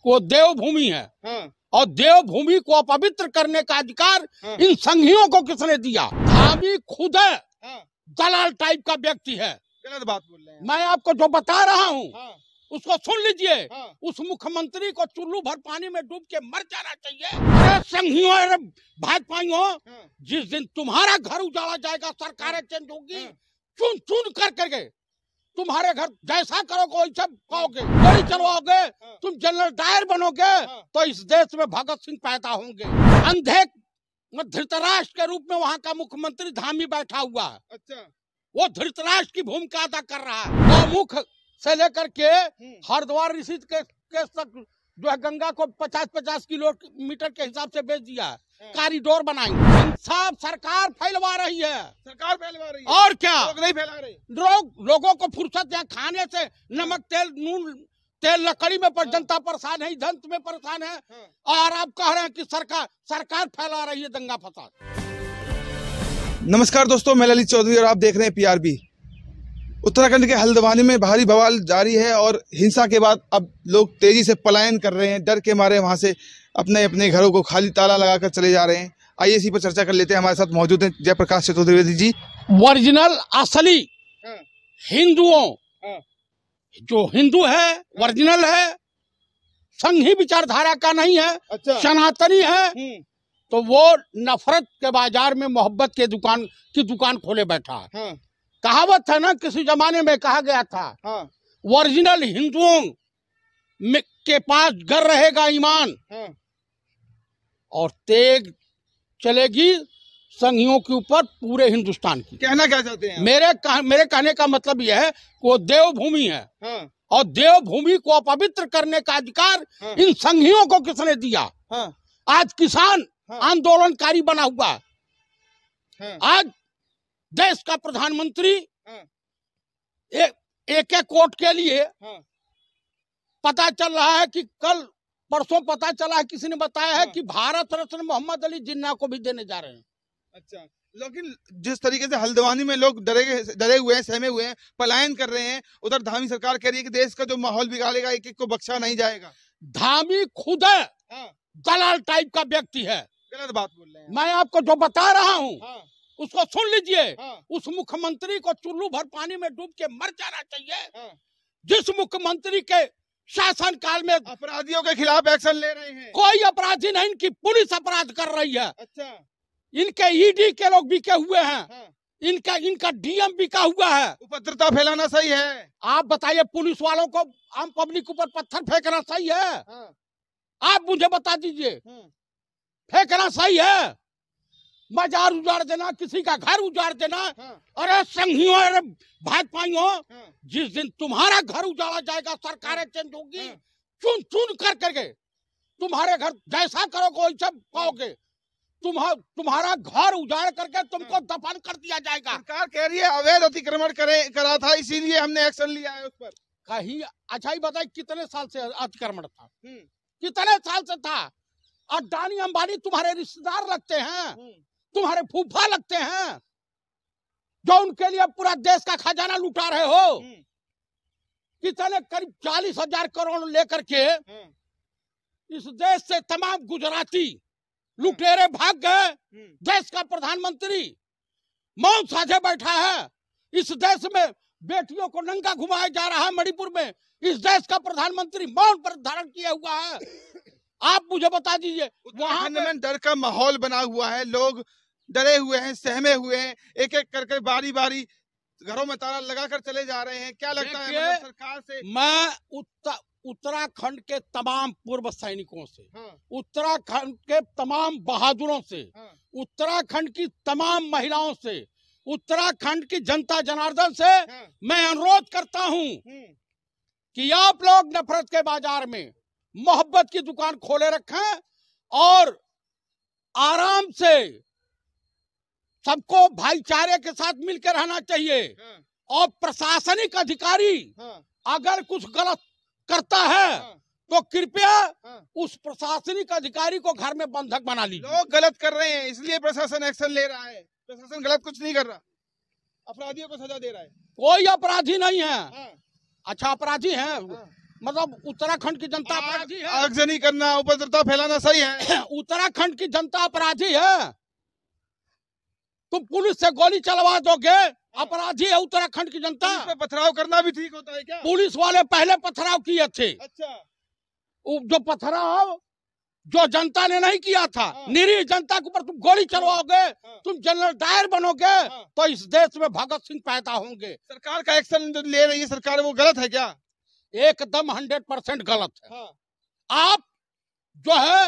वो देवभूमि है। हाँ। और देवभूमि को अपवित्र करने का अधिकार इन संघियों को किसने दिया? धामी खुद है, दलाल टाइप का व्यक्ति है। गलत बात बोल रहे हैं। मैं आपको जो बता रहा हूँ उसको सुन लीजिए। हाँ। उस मुख्यमंत्री को चुल्लू भर पानी में डूब के मर जाना चाहिए। अरे संघियों, अरे भाजपाइयों, जिस दिन तुम्हारा घर उजाड़ा जाएगा, सरकारें चेंज होगी, चुन चुन कर करके तुम्हारे घर जैसा करोगे वैसा पाओगे, गोली चलवाओगे, तुम जनरल डायर बनोगे, तो इस देश में भगत सिंह पैदा होंगे। अंधे धृतराष्ट्र के रूप में वहाँ का मुख्यमंत्री धामी बैठा हुआ है। अच्छा। वो धृतराष्ट्र की भूमिका अदा कर रहा है। गौमुख से लेकर के हरिद्वार ऋषि के तक जो है गंगा को 50-50 किलोमीटर के हिसाब से बेच दिया है। कॉरिडोर बनाएंगे। इंसाफ सरकार फैलवा रही है। सरकार फैलवा रही है। और क्या? लोग नहीं फैला रहे। लोगों को फुर्सत है खाने से। नमक तेल नून तेल लकड़ी में पर जनता परेशान है, ईंधन में परेशान है। और आप कह रहे हैं कि सरकार फैला रही है दंगा फसाद। नमस्कार दोस्तों, मैं ललित चौधरी और आप देख रहे हैं PRB। उत्तराखंड के हल्द्वानी में भारी बवाल जारी है और हिंसा के बाद अब लोग तेजी से पलायन कर रहे हैं। डर के मारे वहां से अपने अपने घरों को खाली ताला लगाकर चले जा रहे हैं। आइए इसी पर चर्चा कर लेते हैं। हमारे साथ मौजूद हैं जयप्रकाश चतुर्वेदी जी। ओरिजिनल असली हिंदुओं, जो हिंदू है ओरिजिनल है, संघी विचारधारा का नहीं है। अच्छा। सनातनी है, तो वो नफरत के बाजार में मोहब्बत के दुकान खोले बैठा है। कहावत है ना, किसी जमाने में कहा गया था, ओरिजिनल हिंदुओं के पास घर रहेगा ईमान, और तेग चलेगी संघियों के ऊपर पूरे हिंदुस्तान की। कहना क्या चाहते हैं? मेरे कहने का मतलब यह है कि वो देवभूमि है। और देवभूमि को अपवित्र करने का अधिकार इन संघियों को किसने दिया? आज किसान आंदोलनकारी बना हुआ। आज देश का प्रधानमंत्री एक वोट के लिए पता चल रहा है कि कल परसों पता चला है, किसी ने बताया है कि भारत रत्न मोहम्मद अली जिन्ना को भी देने जा रहे हैं। अच्छा। लेकिन जिस तरीके से हल्द्वानी में लोग डरे हुए हैं, सहमे हुए हैं, पलायन कर रहे हैं, उधर धामी सरकार कह रही है कि देश का जो माहौल बिगाड़ेगा एक एक को बख्शा नहीं जाएगा। धामी खुद है, दलाल टाइप का व्यक्ति है। गलत बात बोल रहे हैं। मैं आपको जो बता रहा हूँ उसको सुन लीजिए। उस मुख्यमंत्री को चुल्लू भर पानी में डूब के मर जाना चाहिए। जिस मुख्यमंत्री के शासन काल में अपराधियों के खिलाफ एक्शन ले रहे हैं। कोई अपराधी नहीं, इनकी पुलिस अपराध कर रही है। अच्छा। इनके ED के लोग बिके हुए हैं। इनका DM बिका हुआ है। उपद्रवता फैलाना सही है? आप बताइए, पुलिस वालों को आम पब्लिक ऊपर पत्थर फेंकना सही है? आप मुझे बता दीजिए, फेंकना सही है? बाजार उजाड़ देना, किसी का घर उजाड़ देना। अरे संघियों, अरे भाजपाइयों, जिस दिन तुम्हारा घर उजाड़ा जाएगा, सरकारें चेंज होगी, चुन चुन कर करके तुम्हारे घर जैसा करोगे वैसा पाओगे। तुम्हारा घर उजाड़ करके तुमको दफन कर दिया जाएगा। सरकार कह रही है अवैध अतिक्रमण करा था, इसीलिए हमने एक्शन लिया है उस पर। कहीं अच्छा ही बताइए, कितने साल से अतिक्रमण था? कितने साल से था? अडानी अंबानी तुम्हारे रिश्तेदार लगते हैं, तुम्हारे फूफा लगते हैं, जो उनके लिए पूरा देश का खजाना लुटा रहे हो। कितने करीब 40,000 करोड़ लेकर के इस देश से तमाम गुजराती लुटेरे भाग गए। देश का प्रधानमंत्री मौन साझे बैठा है। इस देश में बेटियों को नंगा घुमाया जा रहा है। मणिपुर में इस देश का प्रधानमंत्री मौन पर धारण किया हुआ है। आप मुझे बता दीजिए, वहां में डर का माहौल बना हुआ है, लोग डरे हुए हैं, सहमे हुए हैं, एक एक करके बारी बारी घरों में ताला लगाकर चले जा रहे हैं। क्या लगता है मतलब सरकार से? मैं उत्तराखंड के तमाम पूर्व सैनिकों से, उत्तराखंड के तमाम बहादुरों से, उत्तराखंड की तमाम महिलाओं से, उत्तराखंड की जनता जनार्दन से मैं अनुरोध करता हूं कि आप लोग नफरत के बाजार में मोहब्बत की दुकान खोले रखें और आराम से सबको भाईचारे के साथ मिलकर रहना चाहिए। और प्रशासनिक अधिकारी अगर कुछ गलत करता है तो कृपया उस प्रशासनिक अधिकारी को घर में बंधक बना लीजिए। लोग गलत कर रहे हैं इसलिए प्रशासन एक्शन ले रहा है। प्रशासन गलत कुछ नहीं कर रहा, अपराधियों को सजा दे रहा है। कोई अपराधी नहीं है। अच्छा अपराधी है, मतलब उत्तराखंड की जनता अपराधी है। आगजनी करना, उपद्रवता फैलाना सही है? उत्तराखंड की जनता अपराधी है। तुम पुलिस से गोली चलवा दोगे, अपराधी है उत्तराखंड की जनता। पुलिस पे पथराव करना भी ठीक होता है क्या? पुलिस वाले पहले पथराव किए थे। अच्छा, जो पथराव जो जनता ने नहीं किया था, निरीह जनता के ऊपर तुम गोली चलवाओगे, तुम जनरल डायर बनोगे, तो इस देश में भगत सिंह पैदा होंगे। सरकार का एक्शन जो ले रही है सरकार, वो गलत है क्या? एकदम 100% गलत है। आप जो है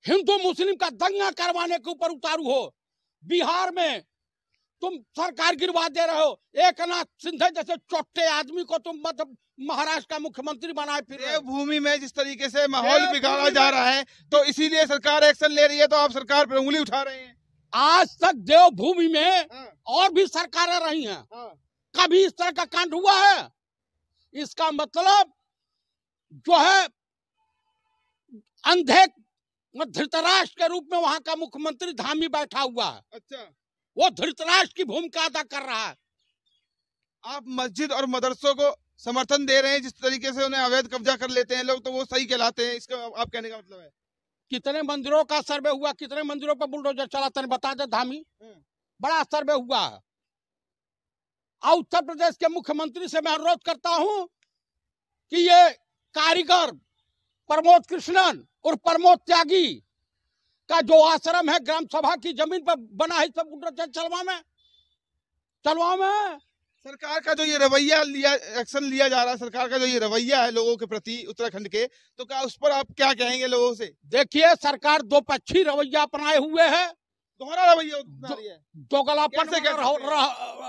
हिंदू मुस्लिम का दंगा करवाने के ऊपर उतारू हो। बिहार में तुम सरकार गिरवा दे रहे हो। एक नाथ शिंदे जैसे चोटे आदमी को तुम मतलब महाराष्ट्र का मुख्यमंत्री बनाए फिर। देवभूमि में जिस तरीके से माहौल बिगाड़ा जा रहा है, तो इसीलिए सरकार एक्शन ले रही है, तो आप सरकार पर उंगली उठा रहे हैं। आज तक देवभूमि में और भी सरकारें रही हैं, कभी इस तरह का कांड हुआ है? इसका मतलब जो है अंधे धृतराष्ट्र के रूप में वहां का मुख्यमंत्री धामी बैठा हुआ है। अच्छा, वो धृतराष्ट्र की भूमिका अदा कर रहा है। आप मस्जिद और मदरसों को समर्थन दे रहे हैं, जिस तरीके से उन्हें अवैध कब्जा कर लेते हैं लोग, तो वो सही कहलाते हैं? इसका आप कहने का मतलब है? कितने मंदिरों का सर्वे हुआ, कितने मंदिरों पर बुलडोजर चला, तेरे बता दे धामी। बड़ा सर्वे हुआ है। और उत्तर प्रदेश के मुख्यमंत्री से मैं अनुरोध करता हूं कि ये कारीगर प्रमोद कृष्णन और प्रमोद त्यागी का जो आश्रम है ग्राम सभा की जमीन पर बना है, सब बुलडोजर चलवा में। सरकार का जो ये रवैया एक्शन लिया जा रहा है, सरकार का जो ये रवैया है लोगों के प्रति उत्तराखंड के, तो क्या उस पर आप क्या कहेंगे लोगों से? देखिए, सरकार दो पक्षी रवैया अपनाए हुए है, दोहरा रवैया दोगलापन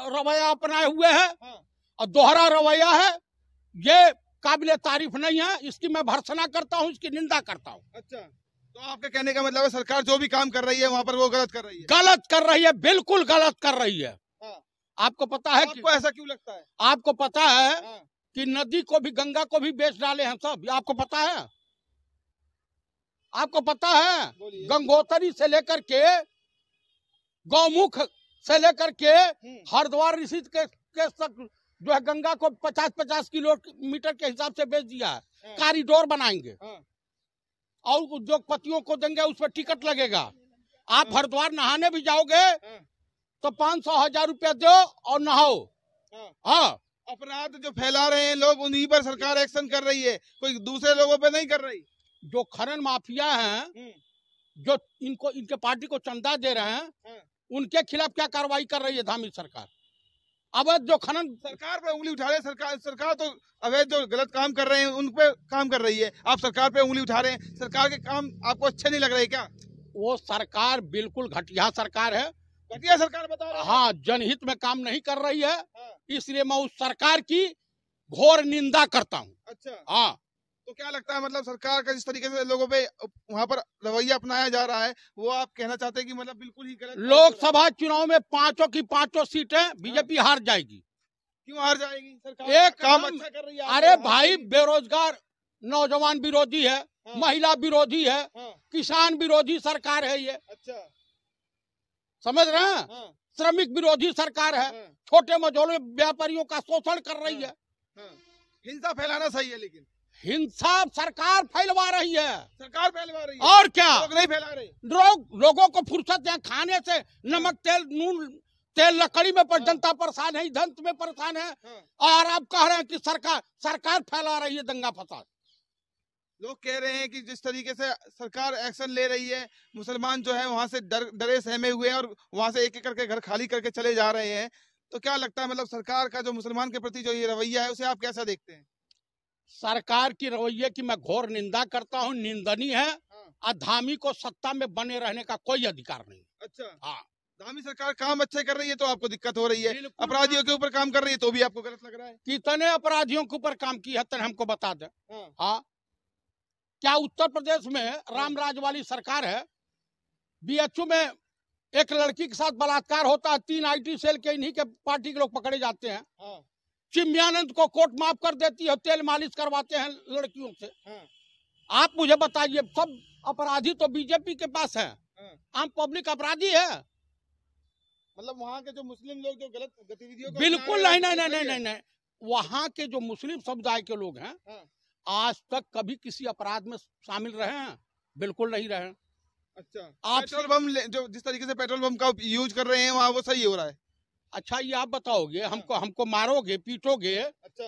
रवैया अपनाए हुए है और दोहरा रवैया है। ये काबिले तारीफ नहीं है, इसकी मैं भर्त्सना करता हूँ, इसकी निंदा करता हूँ। अच्छा, तो आपके कहने का मतलब है सरकार जो भी काम कर रही है वहाँ पर वो गलत कर रही है? गलत कर रही है, बिल्कुल गलत कर रही है। आपको पता है आपको ऐसा क्यों लगता है? आपको पता है कि नदी को भी, गंगा को भी बेच डाले हैं सब। आपको पता है? आपको पता है? गंगोत्री से लेकर के गौमुख से लेकर के हरिद्वार ऋषि के तक जो है गंगा को 50-50 किलोमीटर के हिसाब से बेच दिया है। कॉरिडोर बनाएंगे और उद्योगपतियों को देंगे, उस पर टिकट लगेगा। आप हरिद्वार नहाने भी जाओगे तो 500-1000 रुपया दो और नहाओ। हाँ, अपराध जो फैला रहे हैं लोग, उन्हीं पर सरकार एक्शन कर रही है, कोई दूसरे लोगों पे नहीं कर रही। जो खनन माफिया हैं, जो इनके पार्टी को चंदा दे रहे हैं, उनके खिलाफ क्या कार्रवाई कर रही है धामी सरकार? अवैध जो खनन, सरकार पे उंगली उठा रहे हैं। सरकार तो अवैध जो गलत काम कर रहे हैं उन पे काम कर रही है, आप सरकार पे उंगली उठा रहे हैं। सरकार के काम आपको अच्छे नहीं लग रहे क्या? वो सरकार बिल्कुल घटिया सरकार है। घटिया सरकार बता रहे हैं? हाँ, जनहित में काम नहीं कर रही है। इसलिए मैं उस सरकार की घोर निंदा करता हूँ। अच्छा, हाँ। तो क्या लगता है, मतलब सरकार का जिस तरीके से लोगों पे वहाँ पर रवैया अपनाया जा रहा है, वो आप कहना चाहते हैं कि मतलब बिल्कुल ही गलत? लोकसभा चुनाव में 5 की 5 सीटें बीजेपी हार जाएगी। क्यों हार जाएगी? सरकार एक काम अच्छा कर रही है। अरे भाई, बेरोजगार नौजवान विरोधी है, महिला विरोधी है, किसान विरोधी सरकार है ये। अच्छा, समझ रहे हैं? श्रमिक विरोधी सरकार है, छोटे मझोले व्यापारियों का शोषण कर रही है। हिंसा फैलाना सही है, लेकिन हिंसा सरकार फैलवा रही है। सरकार फैलवा रही है, और क्या? लोग नहीं फैला रहे। लोगों को फुर्सत है खाने से, नमक तेल नून तेल लकड़ी में पर जनता परेशान है, ईंधन में परेशान है। और आप कह रहे हैं कि सरकार फैला रही है दंगा फसाद। लोग कह रहे हैं कि जिस तरीके से सरकार एक्शन ले रही है, मुसलमान जो है वहां से डरे सहमे हुए हैं और वहां से एक एक करके घर खाली करके चले जा रहे हैं। तो क्या लगता है, मतलब सरकार का जो मुसलमान के प्रति जो ये रवैया है, उसे आप कैसा देखते हैं? सरकार की रवैये की मैं घोर निंदा करता हूँ, निंदनीय है। और धामी को सत्ता में बने रहने का कोई अधिकार नहीं। अच्छा, हाँ, धामी सरकार काम अच्छे कर रही है तो आपको दिक्कत हो रही है, अपराधियों के ऊपर काम कर रही है तो भी आपको गलत लग रहा है? कितने अपराधियों के ऊपर काम किया है हमको बता दे। हाँ, क्या उत्तर प्रदेश में रामराज वाली सरकार है? बीएचयू में एक लड़की के साथ बलात्कार होता है, 3 IT सेल के इन्हीं के पार्टी के लोग पकड़े जाते हैं। चिन्मयानंद को कोर्ट माफ कर देती है, तेल मालिश करवाते हैं लड़कियों से। आप मुझे बताइए, सब अपराधी तो बीजेपी के पास है, आम पब्लिक अपराधी है? मतलब वहाँ के जो मुस्लिम लोग जो गलत गतिविधियों बिल्कुल नहीं। वहाँ के जो मुस्लिम समुदाय के लोग हैं, आज तक कभी किसी अपराध में शामिल रहे हैं? बिल्कुल नहीं रहे। अच्छा, आप पेट्रोल बम जो जिस तरीके से पेट्रोल बम का यूज कर रहे हैं वहाँ, वो सही हो रहा है? अच्छा, ये आप बताओगे, हमको मारोगे, पीटोगे, अच्छा,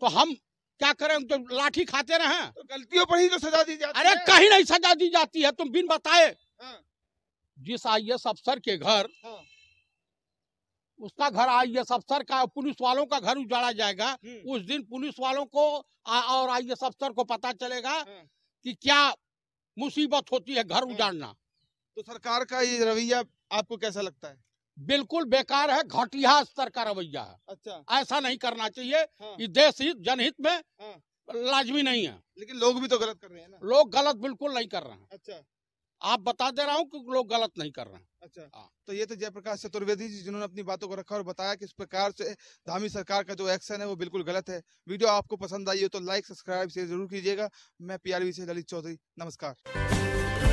तो हम क्या करें? तो लाठी खाते रहे? तो गलतियों पर ही तो सजा दी जाती अरे है। कहीं नहीं सजा दी जाती है, तुम बिन बताए। हाँ। जिस IAS अफसर के घर, उसका घर IAS अफसर का, पुलिस वालों का घर उजाड़ा जाएगा, उस दिन पुलिस वालों को और IAS अफसर को पता चलेगा कि क्या मुसीबत होती है घर उजाड़ना। तो सरकार का ये रवैया आपको कैसा लगता है? बिल्कुल बेकार है, घटिया स्तर का रवैया है। अच्छा, ऐसा नहीं करना चाहिए। हाँ। ये देश हित जनहित में लाजमी नहीं है। लेकिन लोग भी तो गलत कर रहे हैं ना। लोग गलत बिल्कुल नहीं कर रहे हैं। अच्छा, आप बता दे रहा हूँ कि लोग गलत नहीं कर रहे हैं। अच्छा, तो ये तो जयप्रकाश चतुर्वेदी जी जिन्होंने अपनी बातों को रखा और बताया कि इस प्रकार से धामी सरकार का जो एक्शन है वो बिल्कुल गलत है। वीडियो आपको पसंद आई हो तो लाइक, सब्सक्राइब, शेयर जरूर कीजिएगा। मैं PRB से ललित चौधरी, नमस्कार।